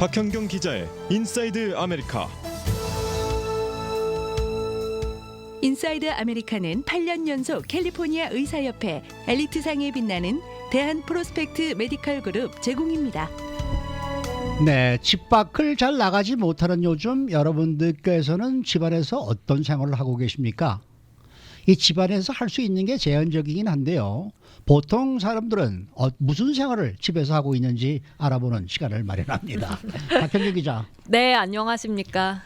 박현경 기자의 인사이드 아메리카. 인사이드 아메리카는 8년 연속 캘리포니아 의사협회 엘리트상에 빛나는 대한 프로스펙트 메디컬 그룹 제공입니다. 네, 집 밖을 잘 나가지 못하는 요즘 여러분들께서는 집안에서 어떤 생활을 하고 계십니까? 이 집안에서 할 수 있는 게 제한적이긴 한데요. 보통 사람들은 무슨 생활을 집에서 하고 있는지 알아보는 시간을 마련합니다. 박현경 기자. 네, 안녕하십니까.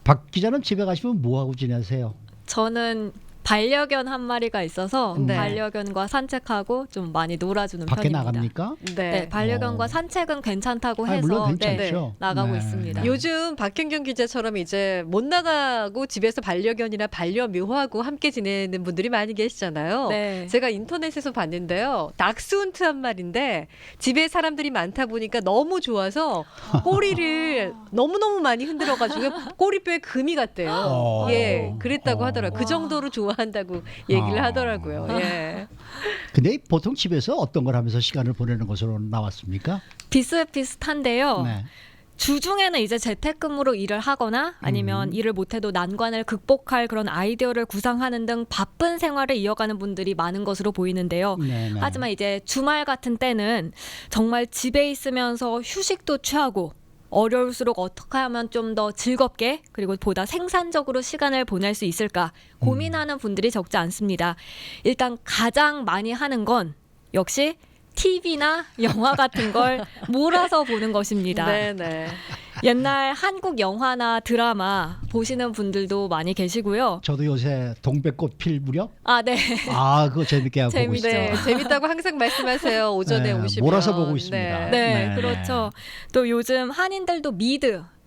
박 기자는 집에 가시면 뭐 하고 지내세요? 저는 반려견 한 마리가 있어서 네. 반려견과 산책하고 좀 많이 놀아주는 밖에 편입니다. 나갑니까? 네, 반려견과 어. 산책은 괜찮다고 해서 물론 네, 괜찮죠. 나가고 네. 있습니다. 요즘 박현경 기자처럼 이제 못 나가고 집에서 반려견이나 반려묘하고 함께 지내는 분들이 많이 계시잖아요. 네. 제가 인터넷에서 봤는데요. 닥스훈트 한 마리인데 집에 사람들이 많다 보니까 너무 좋아서 꼬리를 너무너무 많이 흔들어가지고 꼬리뼈에 금이 갔대요. 어. 예, 그랬다고 어. 하더라고요. 그 정도로 좋아한다고 얘기를 하더라고요. 예. 근데 보통 집에서 어떤 걸 하면서 시간을 보내는 것으로 나왔습니까? 비슷비슷한데요. 네. 주중에는 이제 재택근무로 일을 하거나 아니면 일을 못해도 난관을 극복할 그런 아이디어를 구상하는 등 바쁜 생활을 이어가는 분들이 많은 것으로 보이는데요. 네네. 하지만 이제 주말 같은 때는 정말 집에 있으면서 휴식도 취하고 어려울수록 어떻게 하면 좀 더 즐겁게 그리고 보다 생산적으로 시간을 보낼 수 있을까 고민하는 분들이 적지 않습니다. 일단 가장 많이 하는 건 역시 TV나 영화 같은 걸 몰아서 보는 것입니다. 네네. 옛날 한국 영화나 드라마 보시는 분들도 많이 계시고요. 저도 요새 동백꽃 필 무렵? 아, 네. 그거 재밌게 보고 재밌죠. 있어요. 네, 재밌다고 항상 말씀하세요. 오전에 네, 오시면. 몰아서 보고 있습니다. 네, 네. 그렇죠. 또 요즘 한인들도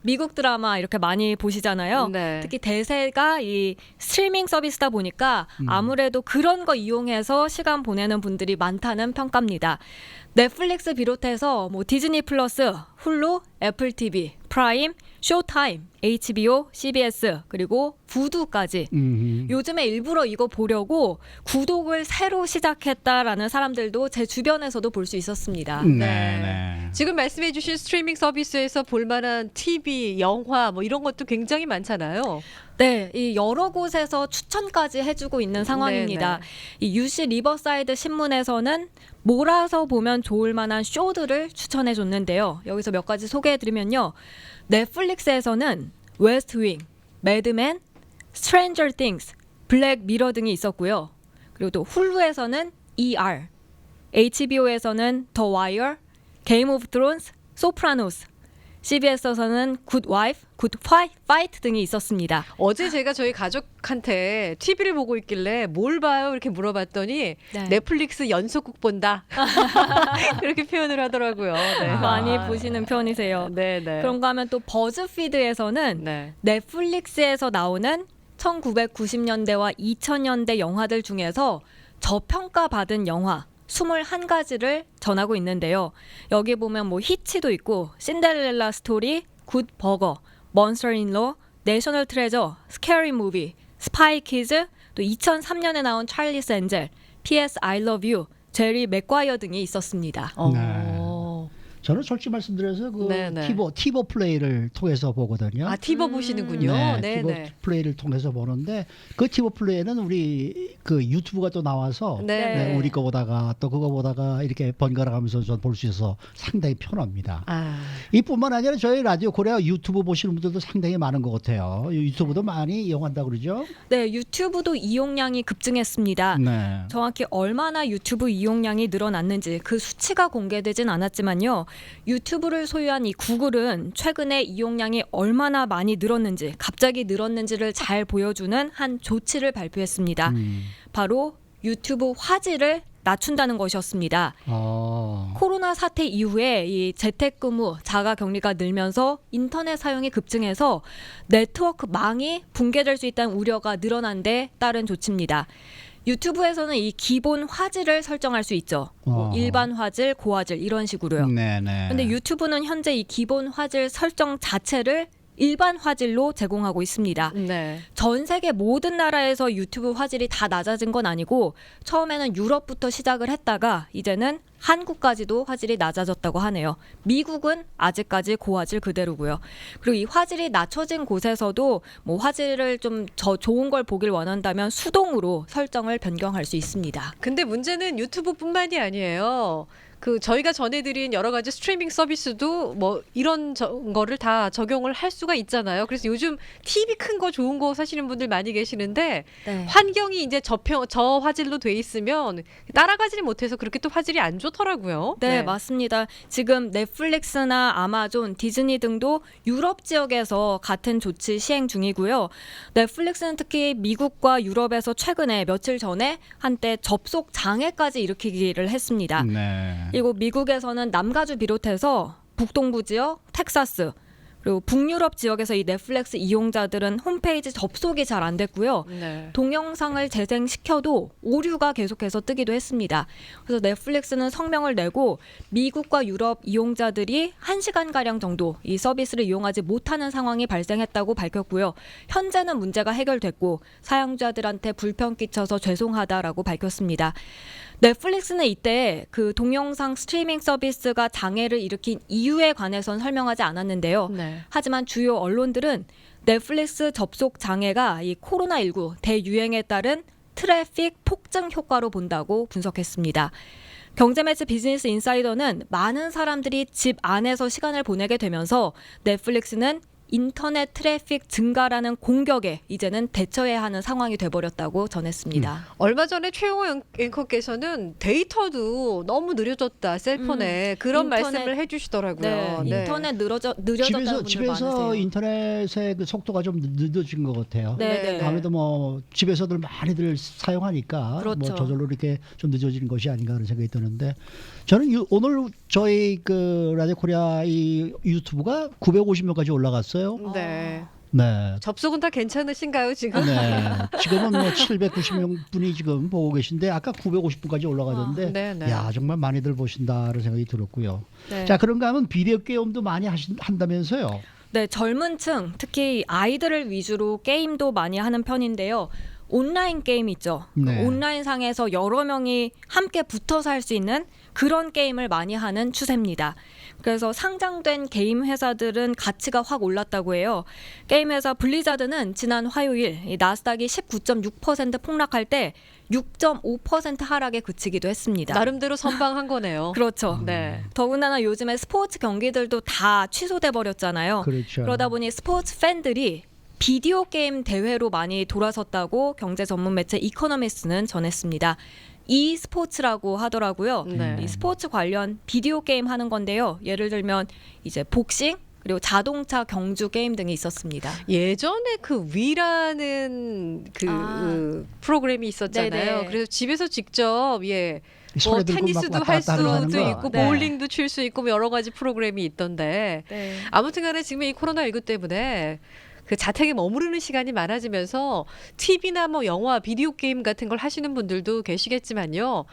미국 드라마 이렇게 많이 보시잖아요. 네. 특히 대세가 이 스트리밍 서비스다 보니까 아무래도 그런 거 이용해서 시간 보내는 분들이 많다는 평가입니다. 넷플릭스 비롯해서 뭐 디즈니 플러스, 훌루, 애플 TV, 프라임, 쇼타임, HBO, CBS 그리고 부두까지 요즘에 일부러 이거 보려고 구독을 새로 시작했다라는 사람들도 제 주변에서도 볼 수 있었습니다. 네. 지금 말씀해주신 스트리밍 서비스에서 볼만한 TV, 영화 뭐 이런 것도 굉장히 많잖아요. 네, 이 여러 곳에서 추천까지 해주고 있는 상황입니다. 네네. 이 UC 리버사이드 신문에서는 몰아서 보면 좋을 만한 쇼들을 추천해줬는데요. 여기서 몇 가지 소개해드리면요. 넷플릭스에서는 웨스트윙, 매드맨, 스트레인저 띵스, 블랙 미러 등이 있었고요. 그리고 또 훌루에서는 ER, HBO에서는 더 와이어, 게임 오브 스론스, 소프라노스, CBS에서는 굿 와이프, 굿 파이트 등이 있었습니다. 어제 제가 저희 가족한테 TV를 보고 있길래 뭘 봐요? 이렇게 물어봤더니 네. 넷플릭스 연속극 본다. 그렇게 표현을 하더라고요. 네. 많이 보시는 편이세요. 네네. 그런가 하면 또 버즈피드에서는 네. 넷플릭스에서 나오는 1990년대와 2000년대 영화들 중에서 저평가받은 영화 21가지를 전하고 있는데요. 여기 보면 뭐 히치도 있고 신데렐라 스토리, 굿 버거, 먼스터 인로, 내셔널 트레저, 스캐리 무비, 스파이 키즈, 또 2003년에 나온 찰리스 엔젤, P.S. I Love You, 제리 맥과이어 등이 있었습니다. 저는 솔직히 말씀드려서 그 네네. 티보 플레이를 통해서 보거든요. 아, 티버 보시는군요. 네, 네네. 티보 플레이를 통해서 보는데 그 티보 플레이는 우리 그 유튜브가 또 나와서 네. 네, 우리 거 보다가 또 그거 보다가 이렇게 번갈아 가면서 전 볼 수 있어서 상당히 편합니다. 아, 이뿐만 아니라 저희 라디오 코리아 유튜브 보시는 분들도 상당히 많은 것 같아요. 유튜브도 많이 이용한다 그러죠? 네, 유튜브도 이용량이 급증했습니다. 네. 정확히 얼마나 유튜브 이용량이 늘어났는지 그 수치가 공개되진 않았지만요. 유튜브를 소유한 이 구글은 최근에 이용량이 얼마나 많이 늘었는지 갑자기 늘었는지를 잘 보여주는 한 조치를 발표했습니다. 바로 유튜브 화질을 낮춘다는 것이었습니다. 코로나 사태 이후에 이 재택근무, 자가격리가 늘면서 인터넷 사용이 급증해서 네트워크망이 붕괴될 수 있다는 우려가 늘어난 데 따른 조치입니다. 유튜브에서는 이 기본 화질을 설정할 수 있죠. 뭐 일반 화질, 고화질 이런 식으로요. 네네. 근데 유튜브는 현재 이 기본 화질 설정 자체를 일반 화질로 제공하고 있습니다. 네. 전 세계 모든 나라에서 유튜브 화질이 다 낮아진 건 아니고 처음에는 유럽부터 시작을 했다가 이제는 한국까지도 화질이 낮아졌다고 하네요. 미국은 아직까지 고화질 그대로고요. 그리고 이 화질이 낮춰진 곳에서도 뭐 화질을 좀 더 좋은 걸 보길 원한다면 수동으로 설정을 변경할 수 있습니다. 근데 문제는 유튜브뿐만이 아니에요. 그 저희가 전해드린 여러 가지 스트리밍 서비스도 뭐 이런 거를 다 적용을 할 수가 있잖아요. 그래서 요즘 TV 큰 거 좋은 거 사시는 분들 많이 계시는데 네. 환경이 이제 저화질로 돼 있으면 따라가지를 못해서 그렇게 또 화질이 안 좋더라고요. 네, 맞습니다. 지금 넷플릭스나 아마존, 디즈니 등도 유럽 지역에서 같은 조치 시행 중이고요. 넷플릭스는 특히 미국과 유럽에서 최근에 며칠 전에 한때 접속 장애까지 일으키기를 했습니다. 네. 그리고 미국에서는 남가주 비롯해서 북동부 지역, 텍사스, 그리고 북유럽 지역에서 이 넷플릭스 이용자들은 홈페이지 접속이 잘 안 됐고요. 네. 동영상을 재생시켜도 오류가 계속해서 뜨기도 했습니다. 그래서 넷플릭스는 성명을 내고 미국과 유럽 이용자들이 1시간가량 정도 이 서비스를 이용하지 못하는 상황이 발생했다고 밝혔고요. 현재는 문제가 해결됐고 사용자들한테 불편 끼쳐서 죄송하다라고 밝혔습니다. 넷플릭스는 이때 그 동영상 스트리밍 서비스가 장애를 일으킨 이유에 관해선 설명하지 않았는데요. 네. 하지만 주요 언론들은 넷플릭스 접속 장애가 이 코로나19 대유행에 따른 트래픽 폭증 효과로 본다고 분석했습니다. 경제매체 비즈니스 인사이더는 많은 사람들이 집 안에서 시간을 보내게 되면서 넷플릭스는 인터넷 트래픽 증가라는 공격에 이제는 대처해야 하는 상황이 돼버렸다고 전했습니다. 얼마 전에 최영호 앵커께서는 데이터도 너무 느려졌다 셀폰에 그런 인터넷- 말씀을 해주시더라고요. 네, 네. 인터넷 느려졌다는 분들 집에서 많으세요. 인터넷의 그 속도가 좀 늦어진 것 같아요. 네, 네. 아무래도 뭐 집에서들 많이들 사용하니까 그렇죠. 뭐 저절로 이렇게 좀 늦어지는 것이 아닌가 그런 생각이 드는데 저는 오늘 저희 그 라디오 코리아 이 유튜브가 950명까지 올라갔어요. 네. 네. 접속은 다 괜찮으신가요 지금? 네. 지금은 뭐 790명 분이 지금 보고 계신데 아까 950분까지 올라가던데 네, 네. 야 정말 많이들 보신다는 생각이 들었고요. 네. 자 그런가 하면 비디오 게임도 많이 한다면서요. 네, 젊은 층, 특히 아이들을 위주로 게임도 많이 하는 편인데요. 온라인 게임 있죠. 네. 그 온라인 상에서 여러 명이 함께 붙어서 할 수 있는 그런 게임을 많이 하는 추세입니다. 그래서 상장된 게임 회사들은 가치가 확 올랐다고 해요. 게임 회사 블리자드는 지난 화요일 이 나스닥이 19.6% 폭락할 때 6.5% 하락에 그치기도 했습니다. 나름대로 선방한 거네요. 그렇죠. 네. 더군다나 요즘에 스포츠 경기들도 다 취소돼 버렸잖아요. 그렇죠. 그러다 보니 스포츠 팬들이 비디오 게임 대회로 많이 돌아섰다고 경제 전문 매체 이코노미스트는 전했습니다. 이 스포츠라고 하더라고요. 네. 이 스포츠 관련 비디오 게임 하는 건데요. 예를 들면 이제 복싱 그리고 자동차 경주 게임 등이 있었습니다. 예전에 그 위라는 그 프로그램이 있었잖아요. 네네. 그래서 집에서 직접 뭐 손에 들고 막 테니스도 왔다 할 갔다 하는 수도 거. 있고 네. 보울링도 칠 수 있고 뭐 여러 가지 프로그램이 있던데 네. 아무튼간에 지금 이 코로나19 때문에 그 자택에 머무르는 시간이 많아지면서 TV나 뭐 영화, 비디오 게임 같은 걸 하시는 분들도 계시겠지만요.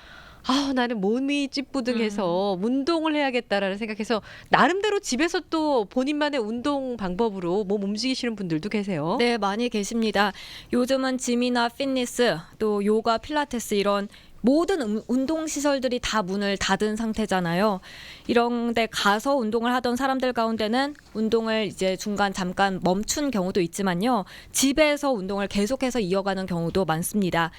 아, 나는 몸이 찌뿌둥해서 운동을 해야겠다라는 생각해서 나름대로 집에서 또 본인만의 운동 방법으로 몸 움직이시는 분들도 계세요. 네, 많이 계십니다. 요즘은 짐이나 피트니스, 또 요가, 필라테스 이런 모든 운동 시설들이 다 문을 닫은 상태잖아요. 이런 데 가서 운동을 하던 사람들 가운데는 운동을 이제 중간 잠깐 멈춘 경우도 있지만요. 집에서 운동을 계속해서 이어가는 경우도 많습니다.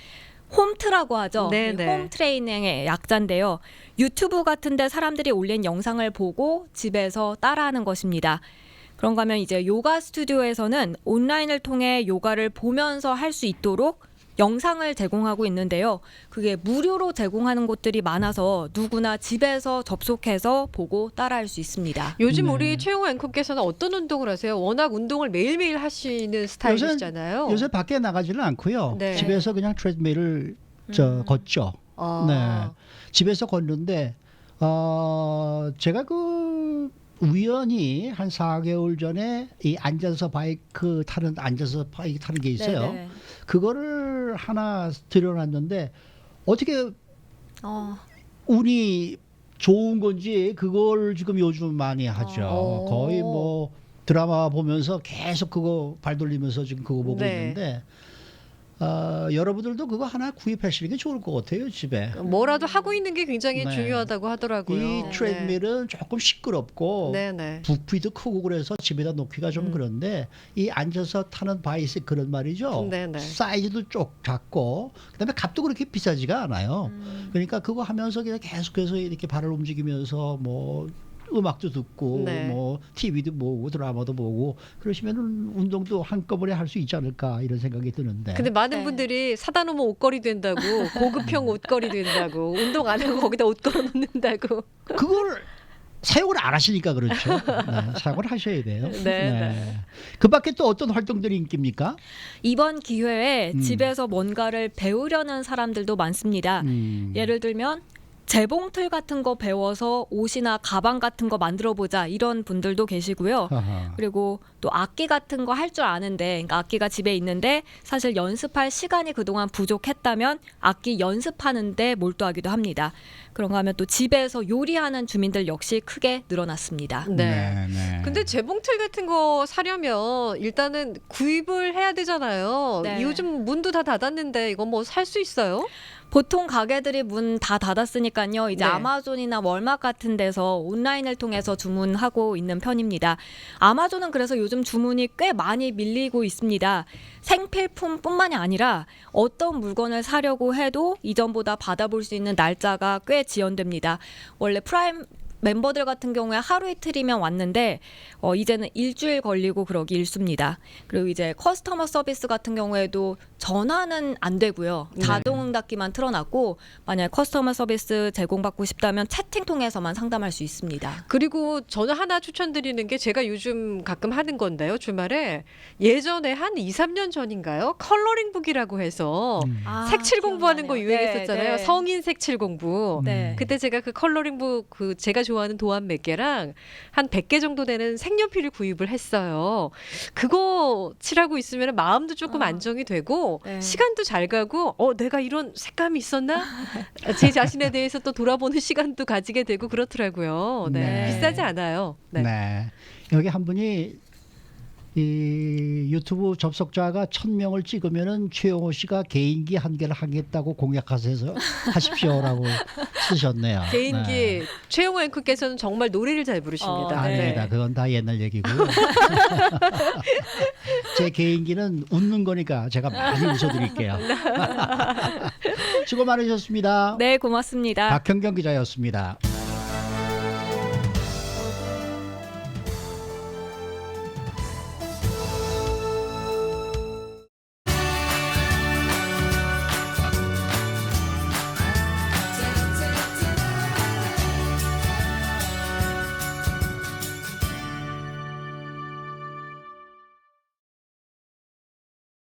홈트라고 하죠. 네네. 이 홈 트레이닝의 약자인데요. 유튜브 같은 데 사람들이 올린 영상을 보고 집에서 따라하는 것입니다. 그런가 하면 이제 요가 스튜디오에서는 온라인을 통해 요가를 보면서 할 수 있도록 영상을 제공하고 있는데요. 그게 무료로 제공하는 곳들이 많아서 누구나 집에서 접속해서 보고 따라할 수 있습니다. 요즘 네. 우리 최영호 앵커께서는 어떤 운동을 하세요? 워낙 운동을 매일매일 하시는 스타일이시잖아요. 요새 밖에 나가지는 않고요. 네. 집에서 그냥 트레드밀을 걷죠. 아. 네. 집에서 걷는데 제가 그 우연히 한 4개월 전에 이 앉아서 바이크 타는 게 있어요. 네네. 그거를 하나 들여놨는데 어떻게 어, 운이 좋은 건지 그걸 지금 요즘 많이 하죠. 어. 거의 뭐 드라마 보면서 계속 그거 발 돌리면서 지금 그거 보고 네. 있는데 여러분들도 그거 하나 구입하시는 게 좋을 것 같아요, 집에. 뭐라도 하고 있는 게 굉장히 네. 중요하다고 하더라고요. 이 트레드밀은 조금 시끄럽고 네, 네. 부피도 크고 그래서 집에다 놓기가 좀 그런데 이 앉아서 타는 바이스 그런 말이죠. 네, 네. 사이즈도 쪽 작고 그다음에 값도 그렇게 비싸지가 않아요. 그러니까 그거 하면서 그냥 계속해서 이렇게 발을 움직이면서 뭐 음악도 듣고 네. 뭐 TV도 보고 드라마도 보고 그러시면은 운동도 한꺼번에 할 수 있지 않을까 이런 생각이 드는데. 근데 많은 네. 분들이 사다 놓으면 옷걸이 된다고, 고급형 옷걸이 된다고, 운동 안 하고 거기다 옷 걸어 놓는다고. 그걸 사용을 안 하시니까 그렇죠. 네, 사용을 하셔야 돼요. 네. 그 밖에 또 어떤 활동들이 인기입니까? 이번 기회에 음. 집에서 뭔가를 배우려는 사람들도 많습니다. 예를 들면 재봉틀 같은 거 배워서 옷이나 가방 같은 거 만들어 보자 이런 분들도 계시고요. 아하. 그리고 또 악기 같은 거 할 줄 아는데, 그러니까 악기가 집에 있는데 사실 연습할 시간이 그동안 부족했다면 악기 연습하는데 몰두하기도 합니다. 그런가 하면 또 집에서 요리하는 주민들 역시 크게 늘어났습니다. 네. 네. 근데 재봉틀 같은 거 사려면 일단은 구입을 해야 되잖아요. 네. 요즘 문도 다 닫았는데 이거 뭐 살 수 있어요? 보통 가게들이 문 다 닫았으니까요. 이제 네. 아마존이나 월마트 같은 데서 온라인을 통해서 주문하고 있는 편입니다. 아마존은 그래서 요즘 주문이 꽤 많이 밀리고 있습니다. 생필품뿐만이 아니라 어떤 물건을 사려고 해도 이전보다 받아볼 수 있는 날짜가 꽤 지연됩니다. 원래 프라임 멤버들 같은 경우에 하루 이틀이면 왔는데 이제는 일주일 걸리고 그러기 일쑤입니다. 그리고 이제 커스터머 서비스 같은 경우에도 전화는 안 되고요. 네. 자동 응답기만 틀어놨고 만약 커스터머 서비스 제공받고 싶다면 채팅 통해서만 상담할 수 있습니다. 그리고 저는 하나 추천드리는 게 제가 요즘 가끔 하는 건데요. 주말에 예전에 한 2, 3년 전인가요? 컬러링북이라고 해서 색칠 공부하는 거 유행했었잖아요. 네. 성인 색칠 공부. 네. 그때 제가 그 컬러링북 그 제가 좋아하는 도안 몇 개랑 한 100개 정도 되는 색연필을 구입을 했어요. 그거 칠하고 있으면 마음도 조금 안정이 되고 네. 시간도 잘 가고 내가 이런 색감이 있었나? 제 자신에 대해서 또 돌아보는 시간도 가지게 되고 그렇더라고요. 네. 네. 비싸지 않아요. 네. 네. 여기 한 분이 이 유튜브 접속자가 1000명을 찍으면은 최영호 씨가 개인기 한 개를 하겠다고 공약하셔서 하십시오라고 쓰셨네요. 개인기 네. 최영호 앵커께서는 정말 노래를 잘 부르십니다. 네. 아닙니다. 그건 다 옛날 얘기고요. 제 개인기는 웃는 거니까 제가 많이 웃어드릴게요. 수고 많으셨습니다. 네, 고맙습니다. 박현경 기자였습니다.